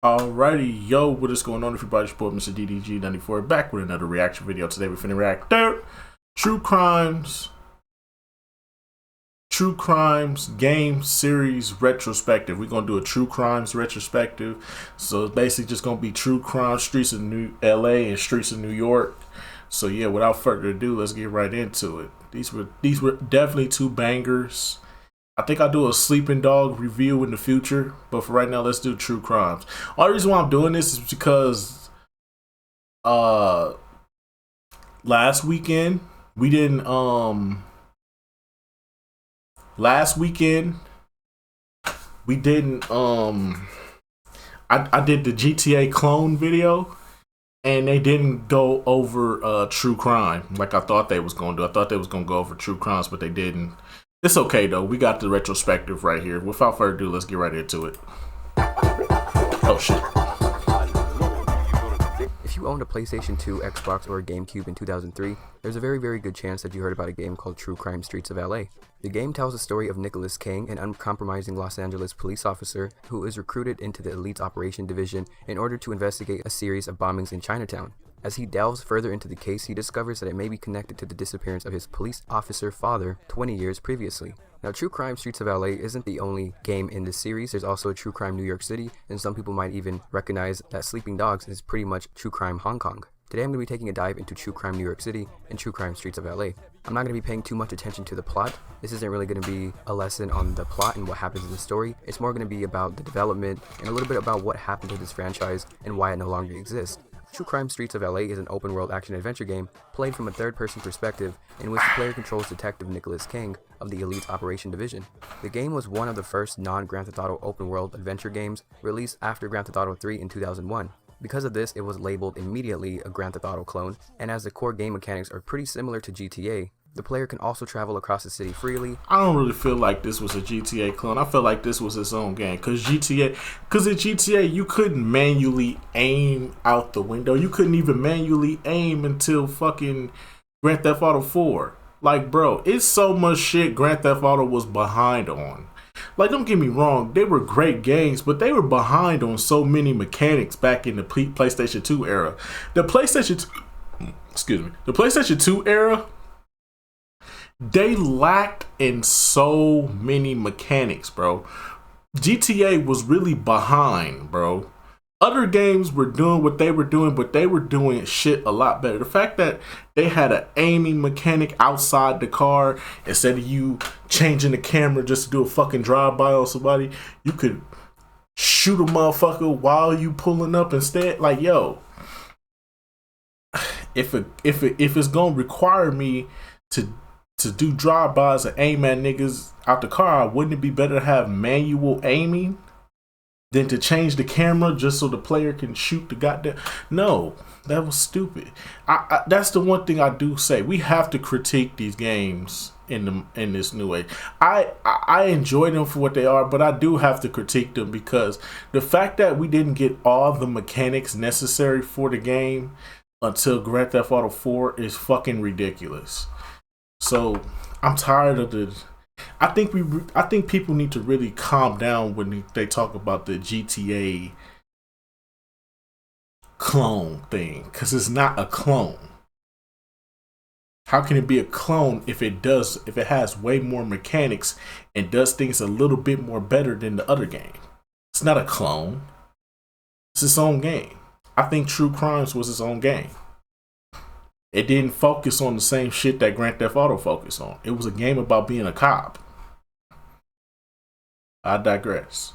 Alrighty, yo, what is going on everybody? It's your boy Mr. DDG94 back with another reaction video. Today we're finna react to True Crimes game series retrospective. We're gonna do a True Crimes retrospective. So it's basically just gonna be True Crime Streets of New LA and Streets of New York. So yeah, without further ado, let's get right into it. These were definitely two bangers. I think I'll do a Sleeping Dog review in the future, but for right now, let's do True Crimes. Only reason why I'm doing this is because uh last weekend we didn't last weekend we didn't I did the GTA clone video and they didn't go over True Crime like I thought they was gonna do. I thought they was gonna go over True Crimes, but they didn't. It's okay though. We got the retrospective right here. Without further ado, let's get right into it. Oh shit. If you owned a PlayStation 2, Xbox, or a GameCube in 2003, there's a very good chance that you heard about a game called True Crime Streets of LA. The game tells the story of Nicholas King, an uncompromising Los Angeles police officer who is recruited into the Elite Operation Division in order to investigate a series of bombings in Chinatown. As he delves further into the case, he discovers that it may be connected to the disappearance of his police officer father 20 years previously. Now, True Crime Streets of LA isn't the only game in this series. There's also a True Crime New York City, and some people might even recognize that Sleeping Dogs is pretty much True Crime Hong Kong. Today I'm going to be taking a dive into True Crime New York City and True Crime Streets of LA. I'm not going to be paying too much attention to the plot. This isn't really going to be a lesson on the plot and what happens in the story. It's more going to be about the development and a little bit about what happened to this franchise and why it no longer exists. True Crime Streets of LA is an open-world action-adventure game played from a third-person perspective in which the player controls Detective Nicholas King of the Elite Operation Division. The game was one of the first non-Grand Theft Auto open-world adventure games released after Grand Theft Auto 3 in 2001. Because of this, it was labeled immediately a Grand Theft Auto clone, and as the core game mechanics are pretty similar to GTA, the player can also travel across the city freely. I don't really feel like this was a GTA clone. I feel like this was its own game. Because in GTA, you couldn't manually aim out the window. You couldn't even manually aim until fucking Grand Theft Auto 4. Like, bro, it's so much shit Grand Theft Auto was behind on. Like, don't get me wrong, they were great games, but they were behind on so many mechanics back in the PlayStation 2 era. The PlayStation 2 era, they lacked in so many mechanics, bro. GTA was really behind, bro. Other games were doing what they were doing, but they were doing shit a lot better. The fact that they had an aiming mechanic outside the car, instead of you changing the camera just to do a fucking drive-by on somebody, you could shoot a motherfucker while you pulling up instead. Like, yo, if it's gonna require me to do drive-bys and aim at niggas out the car, wouldn't it be better to have manual aiming than to change the camera just so the player can shoot the goddamn? No, that was stupid. That's the one thing I do say. We have to critique these games in this new age. I enjoy them for what they are, but I do have to critique them because the fact that we didn't get all the mechanics necessary for the game until Grand Theft Auto 4 is fucking ridiculous. So I'm tired of the. I think people need to really calm down when they talk about the GTA clone thing, because it's not a clone. How can it be a clone if it has way more mechanics and does things a little bit more better than the other game? It's not a clone. It's its own game. I think True Crimes was its own game. It didn't focus on the same shit that Grand Theft Auto focused on. It was a game about being a cop. I digress.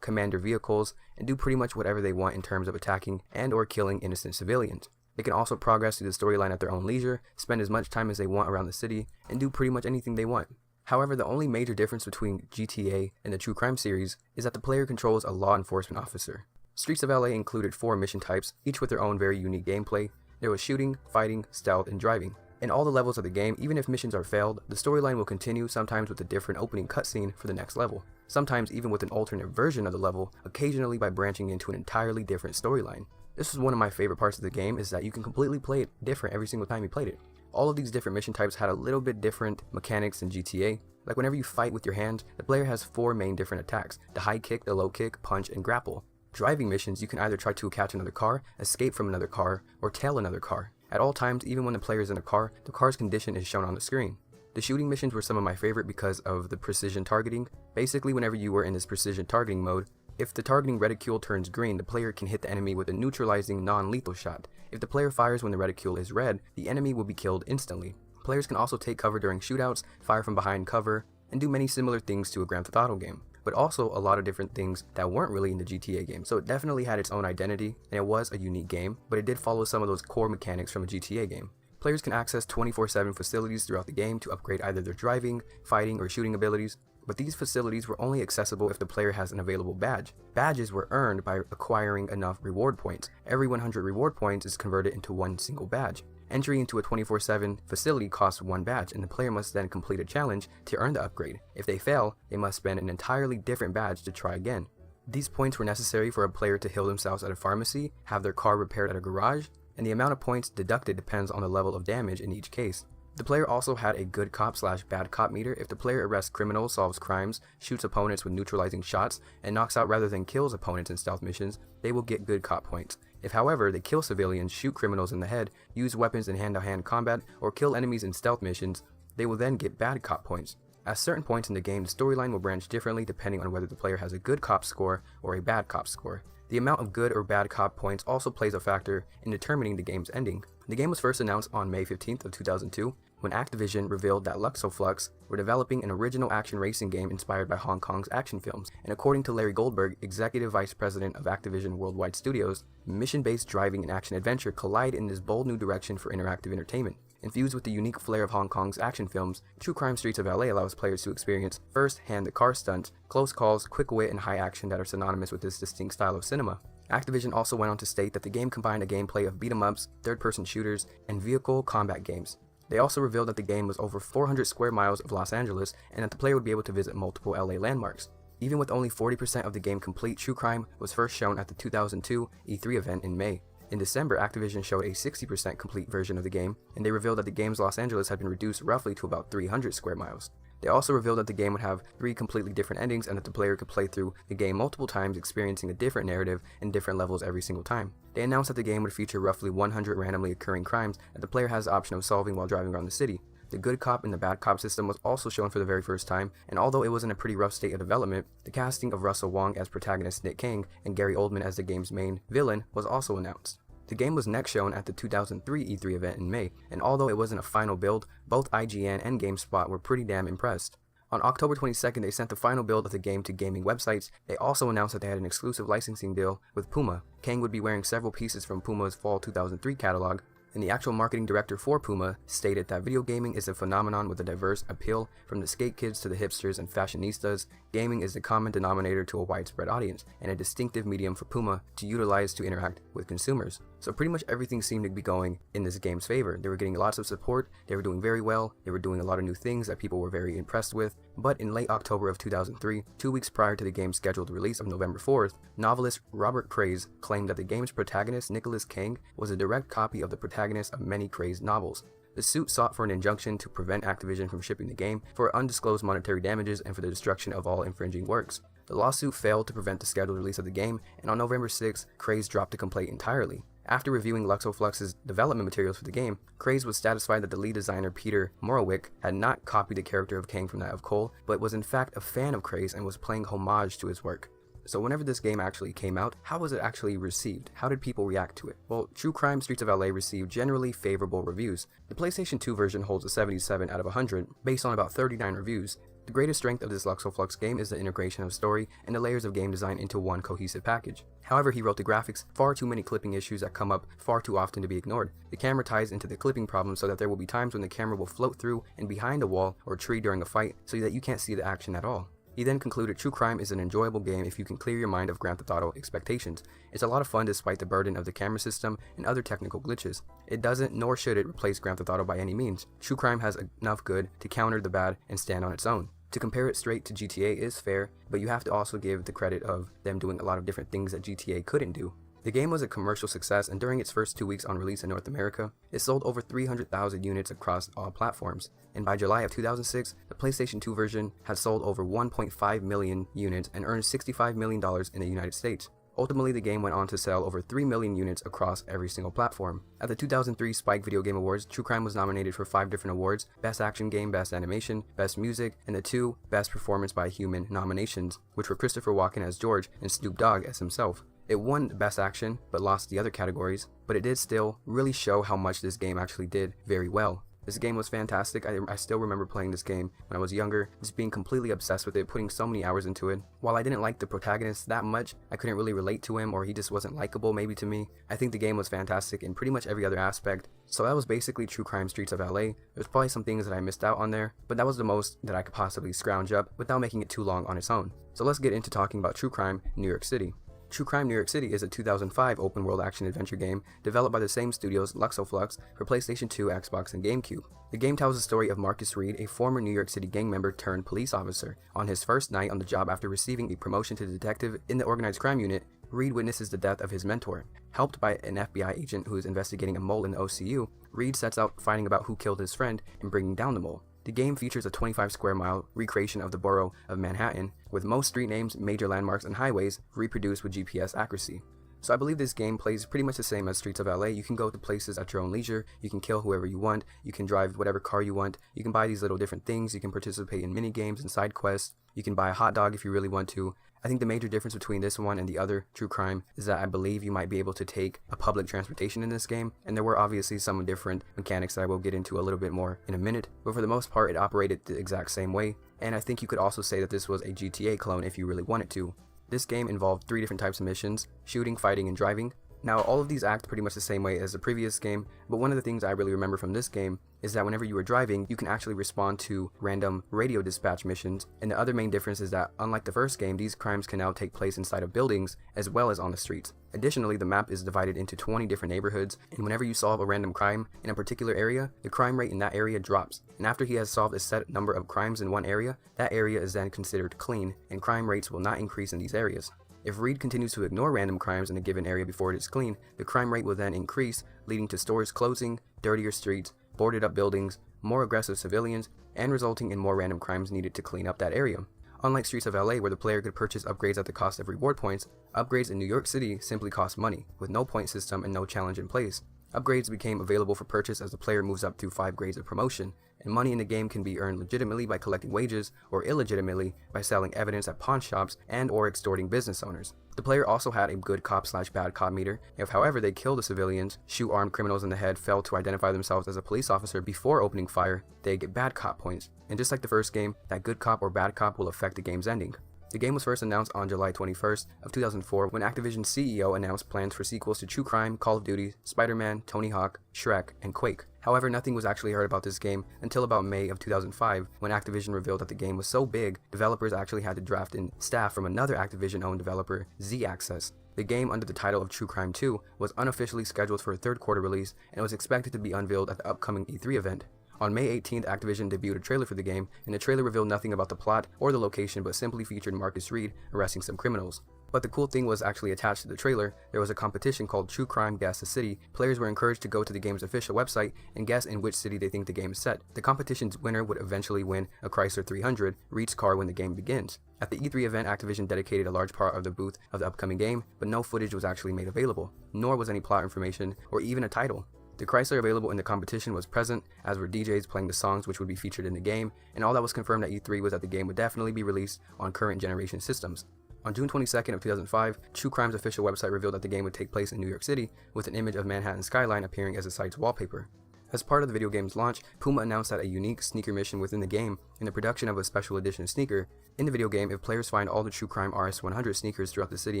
Commander vehicles, and do pretty much whatever they want in terms of attacking and or killing innocent civilians. They can also progress through the storyline at their own leisure, spend as much time as they want around the city, and do pretty much anything they want. However, the only major difference between GTA and the True Crime series is that the player controls a law enforcement officer. Streets of LA included 4 mission types, each with their own very unique gameplay. There was shooting, fighting, stealth, and driving. In all the levels of the game, even if missions are failed, the storyline will continue, sometimes with a different opening cutscene for the next level, sometimes even with an alternate version of the level, occasionally by branching into an entirely different storyline. This was one of my favorite parts of the game, is that you can completely play it different every single time you played it. All of these different mission types had a little bit different mechanics than GTA. Like whenever you fight with your hand, the player has 4 main different attacks: the high kick, the low kick, punch, and grapple. Driving missions, you can either try to catch another car, escape from another car, or tail another car. At all times, even when the player is in a car, the car's condition is shown on the screen. The shooting missions were some of my favorite because of the precision targeting. Basically, whenever you were in this precision targeting mode, if the targeting reticule turns green, the player can hit the enemy with a neutralizing non-lethal shot. If the player fires when the reticule is red, the enemy will be killed instantly. Players can also take cover during shootouts, fire from behind cover, and do many similar things to a Grand Theft Auto game, but also a lot of different things that weren't really in the GTA game. So it definitely had its own identity, and it was a unique game, but it did follow some of those core mechanics from a GTA game. Players can access 24/7 facilities throughout the game to upgrade either their driving, fighting, or shooting abilities, but these facilities were only accessible if the player has an available badge. Badges were earned by acquiring enough reward points. Every 100 reward points is converted into one single badge. Entry into a 24/7 facility costs one badge, and the player must then complete a challenge to earn the upgrade. If they fail, they must spend an entirely different badge to try again. These points were necessary for a player to heal themselves at a pharmacy, have their car repaired at a garage, and the amount of points deducted depends on the level of damage in each case. The player also had a good cop/bad cop meter. If the player arrests criminals, solves crimes, shoots opponents with neutralizing shots, and knocks out rather than kills opponents in stealth missions, they will get good cop points. If however, they kill civilians, shoot criminals in the head, use weapons in hand-to-hand combat, or kill enemies in stealth missions, they will then get bad cop points. At certain points in the game, the storyline will branch differently depending on whether the player has a good cop score or a bad cop score. The amount of good or bad cop points also plays a factor in determining the game's ending. The game was first announced on May 15th of 2002, when Activision revealed that Luxoflux were developing an original action racing game inspired by Hong Kong's action films, and according to Larry Goldberg, Executive Vice President of Activision Worldwide Studios, mission-based driving and action-adventure collide in this bold new direction for interactive entertainment. Infused with the unique flair of Hong Kong's action films, True Crime Streets of LA allows players to experience first-hand the car stunts, close calls, quick wit, and high action that are synonymous with this distinct style of cinema. Activision also went on to state that the game combined a gameplay of beat-em-ups, third-person shooters, and vehicle combat games. They also revealed that the game was over 400 square miles of Los Angeles and that the player would be able to visit multiple LA landmarks. Even with only 40% of the game complete, True Crime was first shown at the 2002 E3 event in May. In December, Activision showed a 60% complete version of the game, and they revealed that the game's Los Angeles had been reduced roughly to about 300 square miles. They also revealed that the game would have 3 completely different endings and that the player could play through the game multiple times, experiencing a different narrative and different levels every single time. They announced that the game would feature roughly 100 randomly occurring crimes that the player has the option of solving while driving around the city. The good cop and the bad cop system was also shown for the very first time, and although it was in a pretty rough state of development, the casting of Russell Wong as protagonist Nick Kang and Gary Oldman as the game's main villain was also announced. The game was next shown at the 2003 E3 event in May, and although it wasn't a final build, both IGN and GameSpot were pretty damn impressed. On October 22nd, they sent the final build of the game to gaming websites. They also announced that they had an exclusive licensing deal with Puma. Kang would be wearing several pieces from Puma's fall 2003 catalog, and the actual marketing director for Puma stated that video gaming is a phenomenon with a diverse appeal. From the skate kids to the hipsters and fashionistas, gaming is the common denominator to a widespread audience, and a distinctive medium for Puma to utilize to interact with consumers. So pretty much everything seemed to be going in this game's favor. They were getting lots of support, they were doing very well, they were doing a lot of new things that people were very impressed with. But in late October of 2003, 2 weeks prior to the game's scheduled release of November 4th, novelist Robert Craze claimed that the game's protagonist, Nicholas Kang, was a direct copy of the protagonist of many Craze novels. The suit sought for an injunction to prevent Activision from shipping the game for undisclosed monetary damages and for the destruction of all infringing works. The lawsuit failed to prevent the scheduled release of the game, and on November 6th, Craze dropped the complaint entirely. After reviewing Luxoflux's development materials for the game, Craze was satisfied that the lead designer Peter Morowick had not copied the character of Kang from that of Cole, but was in fact a fan of Craze and was paying homage to his work. So whenever this game actually came out, how was it actually received? How did people react to it? Well, True Crime Streets of LA received generally favorable reviews. The PlayStation 2 version holds a 77 out of 100, based on about 39 reviews. The greatest strength of this Luxoflux game is the integration of story and the layers of game design into one cohesive package. However, he wrote the graphics, far too many clipping issues that come up far too often to be ignored. The camera ties into the clipping problem so that there will be times when the camera will float through and behind a wall or tree during a fight so that you can't see the action at all. He then concluded True Crime is an enjoyable game if you can clear your mind of Grand Theft Auto expectations. It's a lot of fun despite the burden of the camera system and other technical glitches. It doesn't nor should it replace Grand Theft Auto by any means. True Crime has enough good to counter the bad and stand on its own. To compare it straight to GTA is fair, but you have to also give the credit of them doing a lot of different things that GTA couldn't do. The game was a commercial success, and during its first 2 weeks on release in North America, it sold over 300,000 units across all platforms. And by July of 2006, the PlayStation 2 version had sold over 1.5 million units and earned $65 million in the United States. Ultimately, the game went on to sell over 3 million units across every single platform. At the 2003 Spike Video Game Awards, True Crime was nominated for 5 different awards: Best Action Game, Best Animation, Best Music, and the 2 Best Performance by a Human nominations, which were Christopher Walken as George and Snoop Dogg as himself. It won Best Action, but lost the other categories, but it did still really show how much this game actually did very well. This game was fantastic. I still remember playing this game when I was younger, just being completely obsessed with it, putting so many hours into it. While I didn't like the protagonist that much, I couldn't really relate to him, or he just wasn't likable maybe to me. I think the game was fantastic in pretty much every other aspect. So that was basically True Crime Streets of LA. There's probably some things that I missed out on there, but that was the most that I could possibly scrounge up without making it too long on its own. So let's get into talking about True Crime New York City. True Crime New York City is a 2005 open-world action-adventure game developed by the same studios Luxoflux for PlayStation 2, Xbox, and GameCube. The game tells the story of Marcus Reed, a former New York City gang member turned police officer. On his first night on the job after receiving a promotion to detective in the organized crime unit, Reed witnesses the death of his mentor. Helped by an FBI agent who is investigating a mole in the OCU, Reed sets out finding about who killed his friend and bringing down the mole. The game features a 25 square mile recreation of the borough of Manhattan, with most street names, major landmarks, and highways reproduced with GPS accuracy. So I believe this game plays pretty much the same as Streets of LA. You can go to places at your own leisure, you can kill whoever you want, you can drive whatever car you want, you can buy these little different things, you can participate in mini games and side quests, you can buy a hot dog if you really want to. I think the major difference between this one and the other True Crime is that I believe you might be able to take a public transportation in this game, and there were obviously some different mechanics that I will get into a little bit more in a minute, but for the most part it operated the exact same way, and I think you could also say that this was a GTA clone if you really wanted to. This game involved 3 different types of missions: shooting, fighting, and driving. Now, all of these act pretty much the same way as the previous game, but one of the things I really remember from this game is that whenever you were driving, you can actually respond to random radio dispatch missions, and the other main difference is that, unlike the first game, these crimes can now take place inside of buildings as well as on the streets. Additionally, the map is divided into 20 different neighborhoods, and whenever you solve a random crime in a particular area, the crime rate in that area drops, and after he has solved a set number of crimes in one area, that area is then considered clean, and crime rates will not increase in these areas. If Reed continues to ignore random crimes in a given area before it is clean, the crime rate will then increase, leading to stores closing, dirtier streets, boarded up buildings, more aggressive civilians, and resulting in more random crimes needed to clean up that area. Unlike Streets of LA, where the player could purchase upgrades at the cost of reward points, upgrades in New York City simply cost money, with no point system and no challenge in place. Upgrades became available for purchase as the player moves up through 5 grades of promotion, and money in the game can be earned legitimately by collecting wages, or illegitimately by selling evidence at pawn shops and or extorting business owners. The player also had a good cop/bad cop meter. If however they kill the civilians, shoot armed criminals in the head, fail to identify themselves as a police officer before opening fire, they get bad cop points. And just like the first game, that good cop or bad cop will affect the game's ending. The game was first announced on July 21st of 2004 when Activision's CEO announced plans for sequels to True Crime, Call of Duty, Spider-Man, Tony Hawk, Shrek, and Quake. However, nothing was actually heard about this game until about May of 2005 when Activision revealed that the game was so big, developers actually had to draft in staff from another Activision-owned developer, Z-Access. The game, under the title of True Crime 2, was unofficially scheduled for a third quarter release and was expected to be unveiled at the upcoming E3 event. On May 18th, Activision debuted a trailer for the game, and the trailer revealed nothing about the plot or the location but simply featured Marcus Reed arresting some criminals. But the cool thing was actually attached to the trailer. There was a competition called True Crime Guess the City. Players were encouraged to go to the game's official website and guess in which city they think the game is set. The competition's winner would eventually win a Chrysler 300, Reed's car, when the game begins. At the E3 event, Activision dedicated a large part of the booth of the upcoming game, but no footage was actually made available, nor was any plot information or even a title. The Chrysler available in the competition was present, as were DJs playing the songs which would be featured in the game, and all that was confirmed at E3 was that the game would definitely be released on current generation systems. On June 22nd of 2005, True Crime's official website revealed that the game would take place in New York City, with an image of Manhattan skyline appearing as the site's wallpaper. As part of the video game's launch, Puma announced that a unique sneaker mission within the game in the production of a special edition sneaker. In the video game, if players find all the True Crime RS100 sneakers throughout the city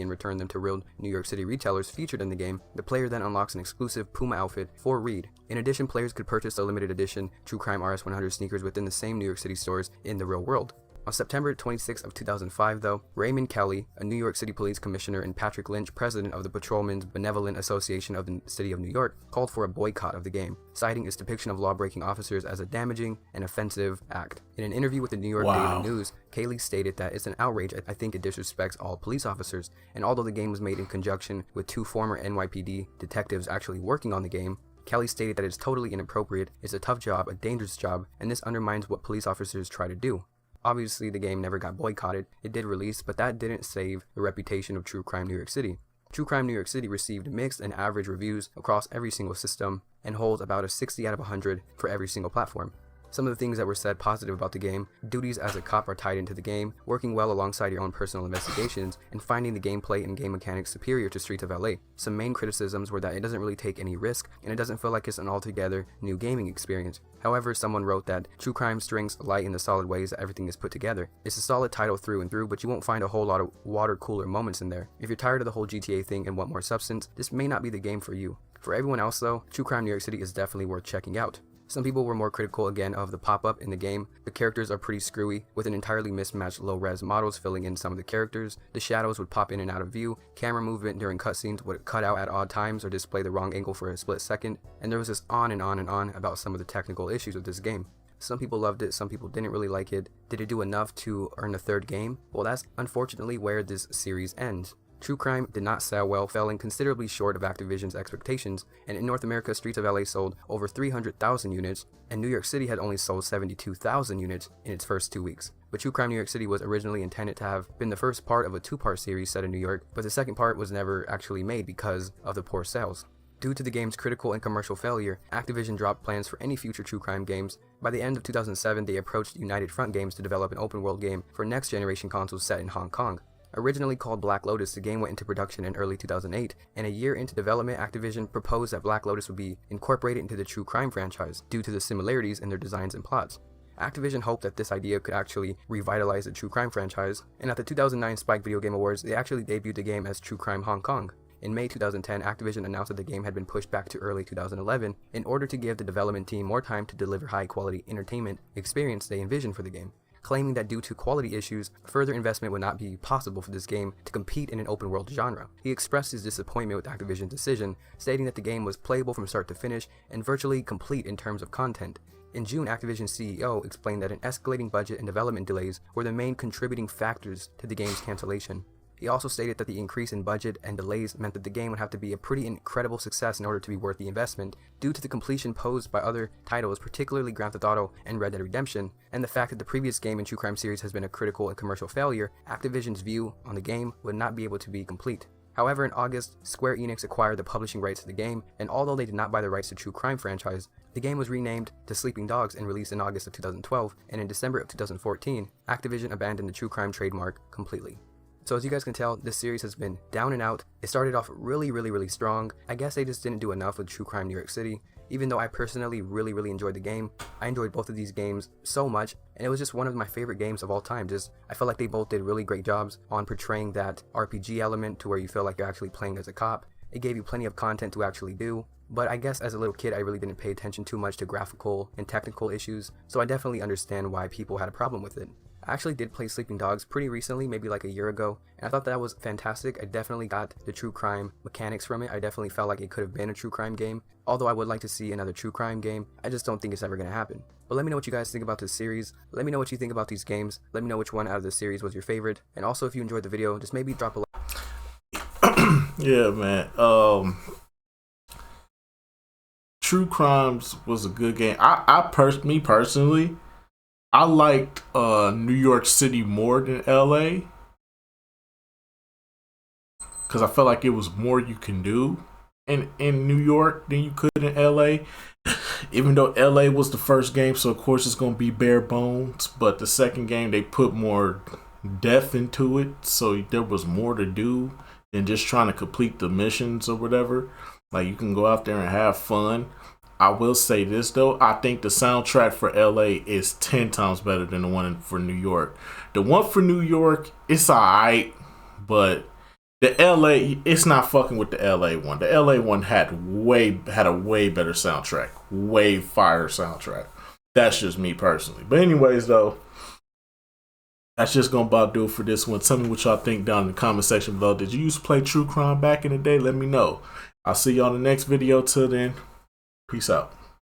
and return them to real New York City retailers featured in the game, the player then unlocks an exclusive Puma outfit for Reed. In addition, players could purchase the limited edition True Crime RS100 sneakers within the same New York City stores in the real world. On September 26 of 2005, though, Raymond Kelly, a New York City Police Commissioner, and Patrick Lynch, president of the Patrolmen's Benevolent Association of the City of New York, called for a boycott of the game, citing its depiction of law-breaking officers as a damaging and offensive act. In an interview with the New York Daily News, Kelly stated that it's an outrage. I think it disrespects all police officers, and although the game was made in conjunction with 2 former NYPD detectives actually working on the game, Kelly stated that it's totally inappropriate, it's a tough job, a dangerous job, and this undermines what police officers try to do. Obviously, the game never got boycotted. It did release, but that didn't save the reputation of True Crime New York City. True Crime New York City received mixed and average reviews across every single system and holds about a 60 out of 100 for every single platform. Some of the things that were said positive about the game: duties as a cop are tied into the game, working well alongside your own personal investigations, and finding the gameplay and game mechanics superior to Streets of LA. Some main criticisms were that it doesn't really take any risk, and it doesn't feel like it's an altogether new gaming experience. However, someone wrote that True Crime strengths lie in the solid ways that everything is put together. It's a solid title through and through, but you won't find a whole lot of water cooler moments in there. If you're tired of the whole GTA thing and want more substance, this may not be the game for you. For everyone else though, True Crime New York City is definitely worth checking out. Some people were more critical again of the pop-up in the game. The characters are pretty screwy, with an entirely mismatched low-res models filling in some of the characters. The shadows would pop in and out of view, camera movement during cutscenes would cut out at odd times or display the wrong angle for a split second, and there was this on and on and on about some of the technical issues with this game. Some people loved it, some people didn't really like it. Did it do enough to earn a third game? Well, that's unfortunately where this series ends. True Crime did not sell well, falling considerably short of Activision's expectations, and in North America, Streets of LA sold over 300,000 units, and New York City had only sold 72,000 units in its first 2 weeks. But True Crime New York City was originally intended to have been the first part of a two-part series set in New York, but the second part was never actually made because of the poor sales. Due to the game's critical and commercial failure, Activision dropped plans for any future True Crime games. By the end of 2007, they approached United Front Games to develop an open-world game for next-generation consoles set in Hong Kong. Originally called Black Lotus, the game went into production in early 2008, and a year into development, Activision proposed that Black Lotus would be incorporated into the True Crime franchise due to the similarities in their designs and plots. Activision hoped that this idea could actually revitalize the True Crime franchise, and at the 2009 Spike Video Game Awards, they actually debuted the game as True Crime Hong Kong. In May 2010, Activision announced that the game had been pushed back to early 2011 in order to give the development team more time to deliver high-quality entertainment experience they envisioned for the game, claiming that due to quality issues, further investment would not be possible for this game to compete in an open-world genre. He expressed his disappointment with Activision's decision, stating that the game was playable from start to finish and virtually complete in terms of content. In June, Activision's CEO explained that an escalating budget and development delays were the main contributing factors to the game's cancellation. He also stated that the increase in budget and delays meant that the game would have to be a pretty incredible success in order to be worth the investment, due to the completion posed by other titles, particularly Grand Theft Auto and Red Dead Redemption, and the fact that the previous game in True Crime series has been a critical and commercial failure. Activision's view on the game would not be able to be complete. However, in August, Square Enix acquired the publishing rights to the game, and although they did not buy the rights to True Crime franchise, the game was renamed to Sleeping Dogs and released in August of 2012, and in December of 2014, Activision abandoned the True Crime trademark completely. So as you guys can tell, this series has been down and out. It started off really strong. I guess they just didn't do enough with True Crime New York City. Even though I personally really enjoyed the game, I enjoyed both of these games so much, and it was just one of my favorite games of all time. I felt like they both did really great jobs on portraying that RPG element to where you feel like you're actually playing as a cop. It gave you plenty of content to actually do, but I guess as a little kid I really didn't pay attention too much to graphical and technical issues, so I definitely understand why people had a problem with it. I actually did play Sleeping Dogs pretty recently, maybe like a year ago, and I thought that was fantastic. I definitely got the true crime mechanics from it. I definitely felt like it could have been a true crime game. Although I would like to see another true crime game, I just don't think it's ever going to happen. But let me know what you guys think about this series. Let me know what you think about these games. Let me know which one out of the series was your favorite. And also, if you enjoyed the video, just maybe drop a like. Yeah, man. True Crimes was a good game. Me personally, I liked New York City more than LA, because I felt like it was more you can do in New York than you could in LA. Even though LA was the first game, so of course it's gonna be bare bones. But the second game, they put more depth into it, so there was more to do than just trying to complete the missions or whatever. Like, you can go out there and have fun. I will say this though, I think the soundtrack for LA is 10 times better than the one for New York. The one for New York, it's alright, but the LA, it's not fucking with the LA one. The LA one had a way better soundtrack, way fire soundtrack. That's just me personally. But anyways though, that's just gonna about do it for this one. Tell me what y'all think down in the comment section below. Did you used to play True Crime back in the day? Let me know. I'll see y'all in the next video. Till then, peace out.